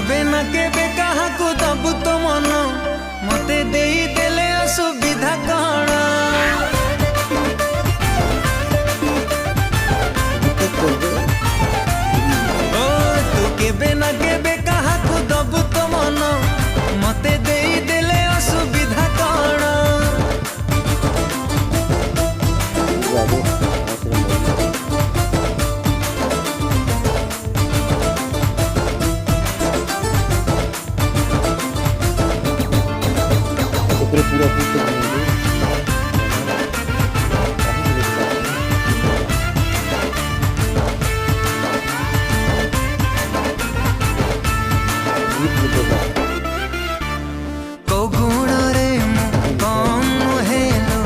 केबे ना केबे कहा को दबु तो मन मते देई देले असुविधा कण ओ तू केबे ना केबे कहा को दबु तो मन मते देई देले असुविधा कण पूरा को गुण रे मु कम हेलो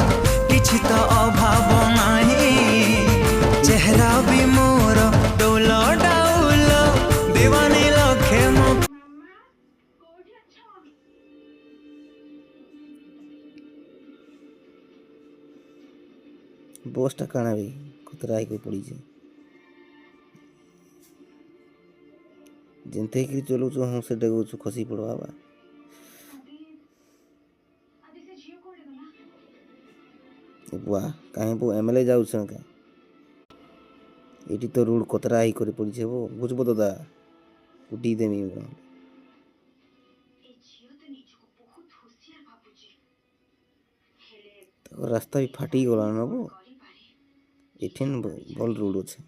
किछि तो अभाव नाही चेहरा भी मोर डोल डाउल दीवानी लखे मु बसटा काଣା भी खतरा है पड़ी जेनते कि चलो हम से डगो खसी पड़वा बा वाह कहीं वो एमएलए जाऊ का ये तो रोड कतरा ही करे पड़ी वो बुझबो दादा उठी देमी तो रास्ता भी फाटी गला ना वो एठन भल रोड अच्छे।